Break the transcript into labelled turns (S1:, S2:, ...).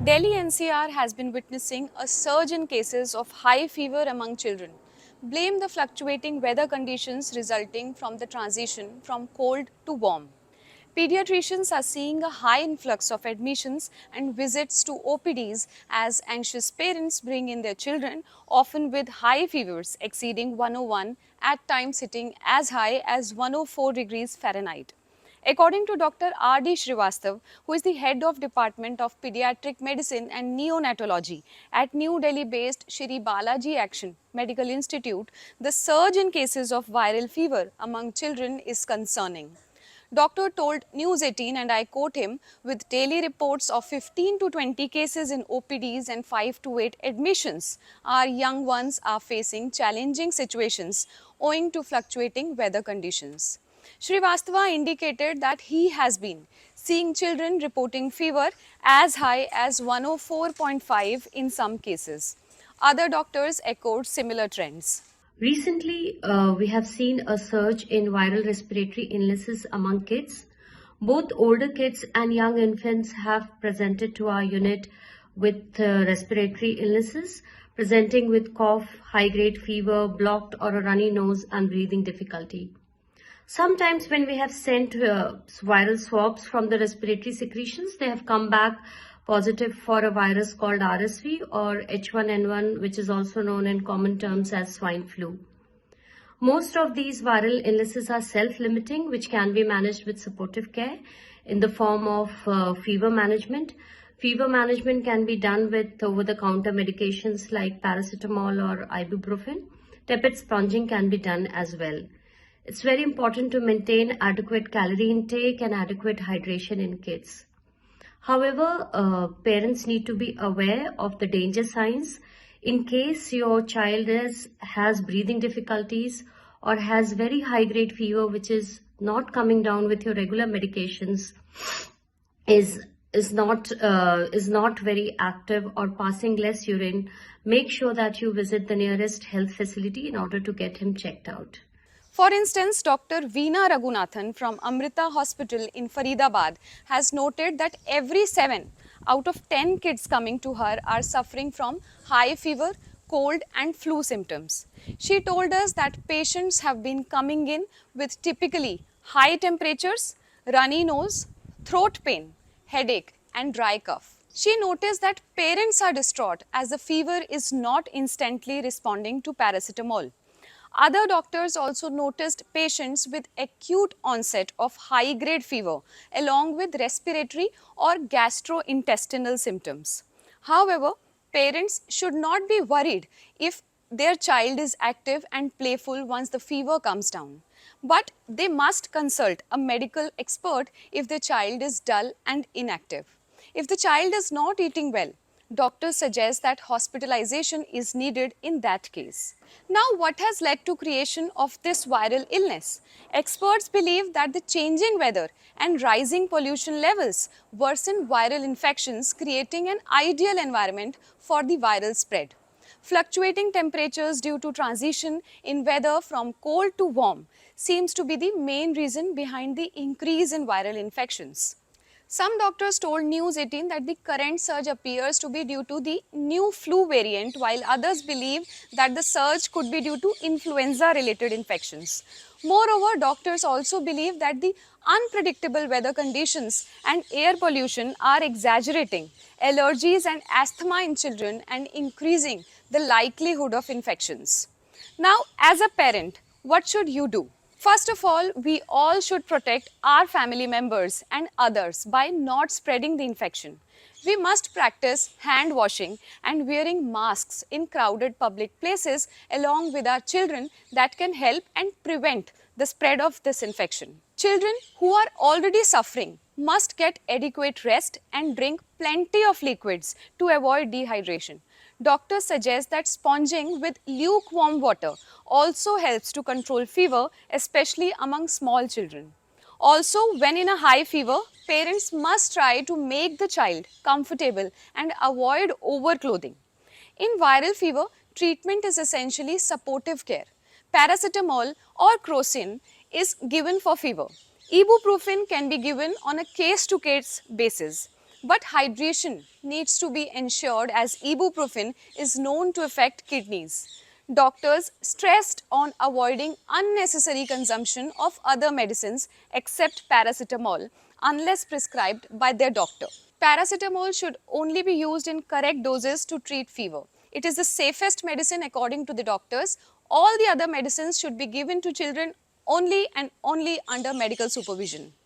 S1: Delhi-NCR has been witnessing a surge in cases of high fever among children. Blame the fluctuating weather conditions resulting from the transition from cold to warm. Pediatricians are seeing a high influx of admissions and visits to OPDs as anxious parents bring in their children, often with high fevers exceeding 101, at times hitting as high as 104 degrees Fahrenheit. According to Dr. R.D. Srivastav, who is the head of Department of Pediatric Medicine and Neonatology at New Delhi-based Shri Balaji Action Medical Institute, the surge in cases of viral fever among children is concerning. Doctor told News 18, and I quote him, with daily reports of 15 to 20 cases in OPDs and 5 to 8 admissions, our young ones are facing challenging situations owing to fluctuating weather conditions. Srivastava indicated that he has been seeing children reporting fever as high as 104.5 in some cases. Other doctors echoed similar trends.
S2: Recently, we have seen a surge in viral respiratory illnesses among kids. Both older kids and young infants have presented to our unit with respiratory illnesses, presenting with cough, high-grade fever, blocked or a runny nose, and breathing difficulty. Sometimes when we have sent viral swabs from the respiratory secretions, they have come back positive for a virus called RSV or H1N1, which is also known in common terms as swine flu. Most of these viral illnesses are self-limiting, which can be managed with supportive care in the form of fever management. Fever management can be done with over-the-counter medications like paracetamol or ibuprofen. Tepid sponging can be done as well. It's very important to maintain adequate calorie intake and adequate hydration in kids. However, parents need to be aware of the danger signs. In case your child has breathing difficulties or has very high grade fever which is not coming down with your regular medications, is not very active or passing less urine, make sure that you visit the nearest health facility in order to get him checked out.
S1: For instance, Dr. Veena Raghunathan from Amrita Hospital in Faridabad has noted that every 7 out of 10 kids coming to her are suffering from high fever, cold and flu symptoms. She told us that patients have been coming in with typically high temperatures, runny nose, throat pain, headache and dry cough. She noticed that parents are distraught as the fever is not instantly responding to paracetamol. Other doctors also noticed patients with acute onset of high-grade fever along with respiratory or gastrointestinal symptoms. However, parents should not be worried if their child is active and playful once the fever comes down. But they must consult a medical expert if the child is dull and inactive. If the child is not eating well, doctors suggest that hospitalization is needed in that case. Now, what has led to creation of this viral illness? Experts believe that the changing weather and rising pollution levels worsen viral infections, creating an ideal environment for the viral spread. Fluctuating temperatures due to transition in weather from cold to warm seems to be the main reason behind the increase in viral infections. Some doctors told News 18 that the current surge appears to be due to the new flu variant, while others believe that the surge could be due to influenza-related infections. Moreover, doctors also believe that the unpredictable weather conditions and air pollution are exaggerating allergies and asthma in children and increasing the likelihood of infections. Now, as a parent, what should you do? First of all, we all should protect our family members and others by not spreading the infection. We must practice hand washing and wearing masks in crowded public places along with our children that can help and prevent the spread of this infection. Children who are already suffering must get adequate rest and drink plenty of liquids to avoid dehydration. Doctors suggest that sponging with lukewarm water also helps to control fever, especially among small children. Also, when in a high fever, parents must try to make the child comfortable and avoid overclothing. In viral fever, treatment is essentially supportive care. Paracetamol or crocin is given for fever. Ibuprofen can be given on a case-to-case basis. But hydration needs to be ensured as ibuprofen is known to affect kidneys. Doctors stressed on avoiding unnecessary consumption of other medicines except paracetamol unless prescribed by their doctor. Paracetamol should only be used in correct doses to treat fever. It is the safest medicine according to the doctors. All the other medicines should be given to children only and only under medical supervision.